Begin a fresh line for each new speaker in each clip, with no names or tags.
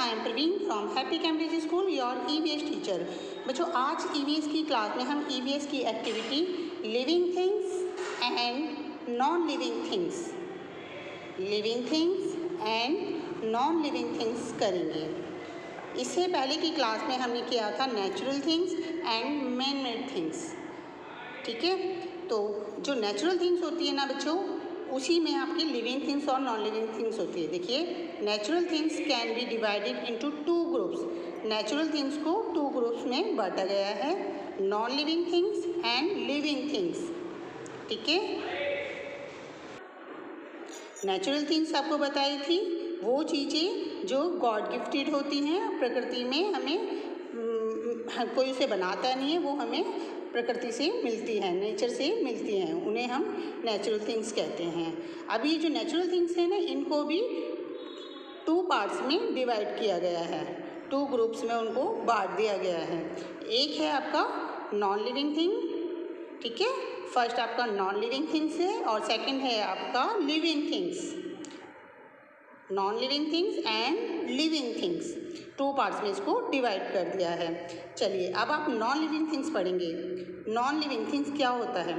I am Praveen from happy Cambridge school, your EVS teacher. बच्चों, आज EVS की class में हम ईवीएस की activity living things and non living things and non living things करेंगे। इससे पहले की क्लास में हमने किया था natural things and man made things. ठीक है, तो जो नेचुरल थिंग्स होती है ना बच्चों, उसी में आपकी लिविंग थिंग्स और नॉन लिविंग थिंग्स होती है। देखिए, natural things can be divided into 2 groups. Natural things को 2 ग्रुप्स में बांटा गया है, non living things and living things. ठीक है, नेचुरल थिंग्स आपको बताई थी वो चीज़ें जो गॉड गिफ्टेड होती हैं, प्रकृति में हमें कोई उसे बनाता नहीं है, वो हमें प्रकृति से मिलती है, नेचर से मिलती हैं, उन्हें हम नेचुरल थिंग्स कहते हैं। अभी जो नेचुरल थिंग्स हैं ना, इनको भी 2 पार्ट्स में डिवाइड किया गया है, 2 ग्रुप्स में उनको बांट दिया गया है। एक है आपका नॉन लिविंग थिंग, ठीक है, फर्स्ट आपका नॉन लिविंग थिंग्स है और सेकंड है आपका living things. Non living things and living things 2 parts में इसको डिवाइड कर दिया है। चलिए, अब आप नॉन लिविंग थिंग्स पढ़ेंगे। नॉन लिविंग थिंग्स क्या होता है?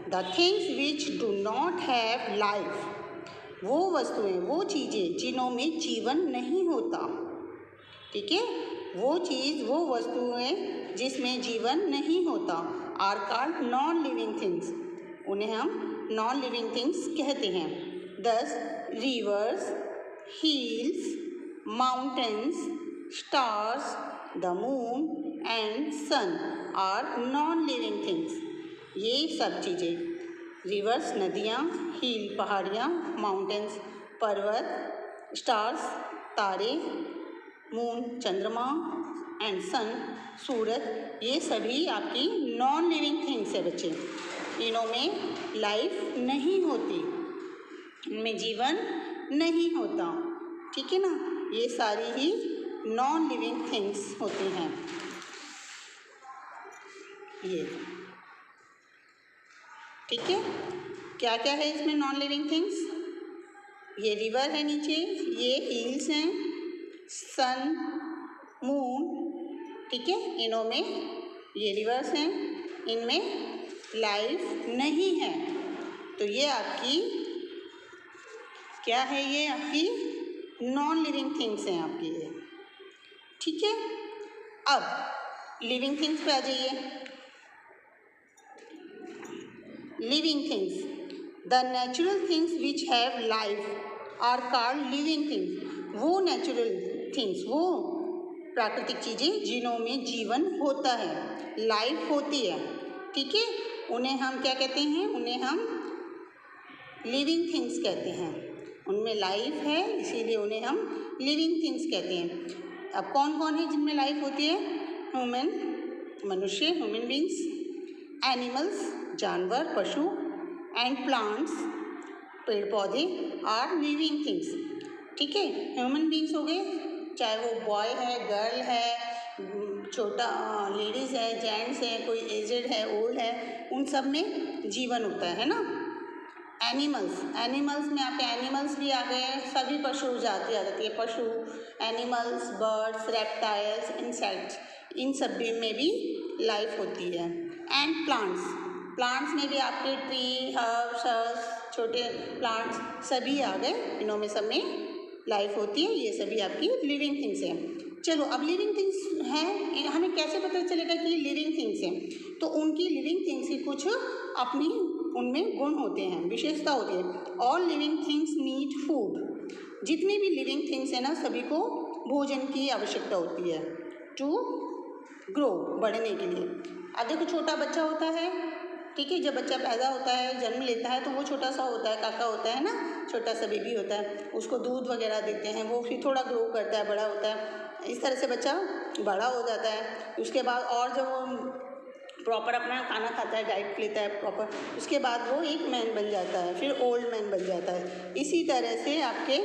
The things which do not have life, वो वस्तुएं, वो चीज़ें जिनों में जीवन नहीं होता। ठीक है, वो चीज़, वो वस्तुएं जिसमें जीवन नहीं होता, are called non living things, उन्हें हम नॉन लिविंग थिंग्स कहते हैं। दस rivers, hills, mountains, stars, the moon and sun are non-living things। ये सब चीज़ें, रिवर्स नदियाँ, हिल पहाड़ियाँ, माउंटेन्स पर्वत, स्टार्स तारे, मून चंद्रमा एंड सन सूरज, ये सभी आपकी नॉन लिविंग थिंग्स है बच्चे। इनों में लाइफ नहीं होती, इनमें जीवन नहीं होता। ठीक है ना, ये सारी ही नॉन लिविंग थिंग्स होती हैं। ये ठीक है, क्या क्या है इसमें नॉन लिविंग थिंग्स? ये रिवर है नीचे, ये हिल्स हैं, सन, मून, ठीक है, इनों में ये रिवर्स हैं, इनमें लाइफ नहीं है। तो ये आपकी क्या है? ये आपकी नॉन लिविंग थिंग्स हैं आपकी ये। ठीक है, अब लिविंग थिंग्स पे आ जाइए। Living things, the natural things which have life are called living things. वो नेचुरल थिंग्स, वो प्राकृतिक चीज़ें जिनों में जीवन होता है, लाइफ होती है, ठीक है, उन्हें हम क्या कहते हैं? उन्हें हम लिविंग थिंग्स कहते हैं। उनमें लाइफ है, इसीलिए उन्हें हम लिविंग थिंग्स कहते हैं। अब कौन कौन है जिनमें लाइफ होती है? ह्यूमन, मनुष्य, ह्यूमन बींग्स, एनिमल्स, जानवर, पशु, एंड प्लांट्स, पेड़ पौधे आर लिविंग थिंग्स। ठीक है, ह्यूमन बींग्स हो गए, चाहे वो बॉय है, गर्ल है, छोटा लेडीज़ है, जेंट्स है, कोई एजेड है, ओल्ड है, उन सब में जीवन होता है ना। एनिमल्स, एनिमल्स में आपके एनिमल्स भी आ गए, सभी पशु जाति आ जाती है, पशु, एनिमल्स, बर्ड्स, रेप्टाइल्स, इंसेक्ट्स, इन सब में भी लाइफ होती है। एंड प्लांट्स, प्लांट्स में भी आपके ट्री, हर्ब्स, छोटे प्लांट्स सभी आ गए, इनों में सब में लाइफ होती है, ये सभी आपकी लिविंग थिंग्स हैं। चलो, अब लिविंग थिंग्स हैं, हमें कैसे पता चलेगा कि ये लिविंग थिंग्स हैं? तो उनकी लिविंग थिंग्स की कुछ अपनी उनमें गुण होते हैं, विशेषता होती है। All living things need food, जितनी भी लिविंग थिंग्स हैं ना, सभी को भोजन की आवश्यकता होती है टू ग्रो, बढ़ने के लिए। अब देखो, छोटा बच्चा होता है, ठीक है, जब बच्चा पैदा होता है, जन्म लेता है, तो वो छोटा सा होता है, काका होता है ना, छोटा सा बेबी होता है, उसको दूध वगैरह देते हैं, वो फिर थोड़ा ग्रो करता है, बड़ा होता है, इस तरह से बच्चा बड़ा हो जाता है। उसके बाद और जब वो प्रॉपर अपना खाना खाता है, डाइट लेता है प्रॉपर, उसके बाद वो एक मैन बन जाता है, फिर ओल्ड मैन बन जाता है। इसी तरह से आपके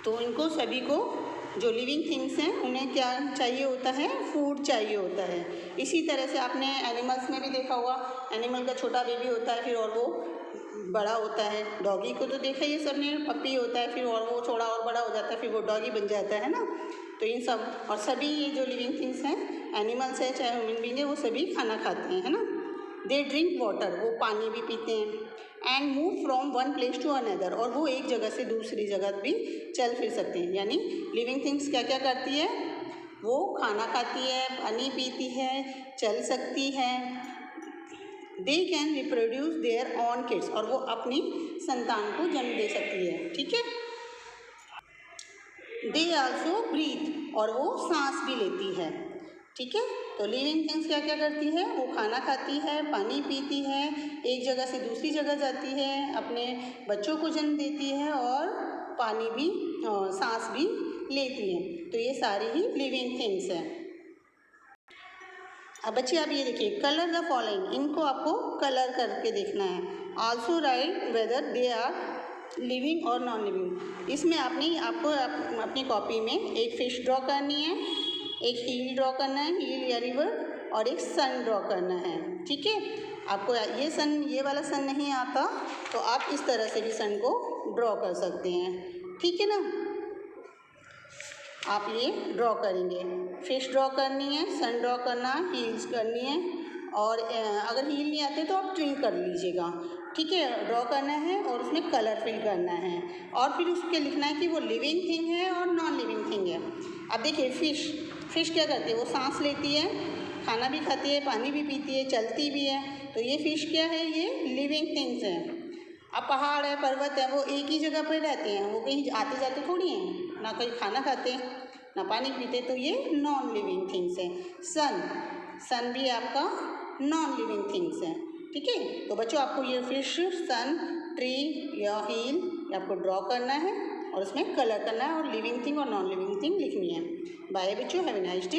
तो इनको सभी को जो लिविंग थिंग्स हैं उन्हें क्या चाहिए होता है? फूड चाहिए होता है। इसी तरह से आपने एनिमल्स में भी देखा होगा, एनिमल का छोटा बेबी होता है, फिर और वो बड़ा होता है। डॉगी को तो देखा ये सबने, पपी होता है, फिर और वो थोड़ा और बड़ा हो जाता है, फिर वो डॉगी बन जाता है ना। तो इन सब और सभी ये जो लिविंग थिंग्स हैं, एनिमल्स है चाहे ह्यूमन बीइंग है, वो सभी खाना खाते हैं, है ना। दे ड्रिंक वाटर, वो पानी भी पीते हैं। And move from one place to another, और वो एक जगह से दूसरी जगह भी चल फिर सकते हैं। यानी लिविंग थिंग्स क्या क्या करती है, वो खाना खाती है, पानी पीती है, चल सकती है। They can reproduce their own kids, और वो अपनी संतान को जन्म दे सकती है, ठीक है। दे आल्सो ब्रीथ, और वो सांस भी लेती है, ठीक है। तो लिविंग थिंग्स क्या क्या करती है, वो खाना खाती है, पानी पीती है, एक जगह से दूसरी जगह जाती है, अपने बच्चों को जन्म देती है, और पानी भी सांस भी लेती है। तो ये सारी ही लिविंग थिंग्स हैं। अब बच्चे आप ये देखिए, कलर द फॉलोइंग, इनको आपको कलर करके देखना है। Also write whether they are living और नॉन लिविंग। इसमें आपको अपनी कॉपी में एक फिश ड्रॉ करनी है, एक हील ड्रॉ करना है, हील या रिवर, और एक सन ड्रॉ करना है, ठीक है। आपको ये वाला सन नहीं आता तो आप इस तरह से भी सन को ड्रॉ कर सकते हैं, ठीक है ना। आप ये ड्रॉ करेंगे, फिश ड्रॉ करनी है, सन ड्रॉ करना, हील्स करनी है, और अगर हील नहीं आते तो आप ट्रिम कर लीजिएगा, ठीक है। ड्रॉ करना है और उसमें कलर फिल करना है, और फिर उसके लिखना है कि वो लिविंग थिंग है और नॉन लिविंग थिंग है। अब देखिए फिश क्या करती है, वो सांस लेती है, खाना भी खाती है, पानी भी पीती है, चलती भी है। तो ये फिश क्या है, ये लिविंग थिंग्स हैं। अब पहाड़ है, पर्वत है, वो एक ही जगह पर रहते हैं, वो कहीं आते जाते थोड़ी हैं, ना कहीं खाना खाते हैं ना पानी पीते, तो ये नॉन लिविंग थिंग्स हैं। सन भी आपका नॉन लिविंग थिंग्स है, ठीक है। तो बच्चों आपको ये फिश, सन, ट्री या हील आपको ड्रॉ करना है और उसमें कलर करना है, और लिविंग थिंग और नॉन लिविंग थिंग लिखनी है। बाय बच्चों, हैव अ नाइस डे।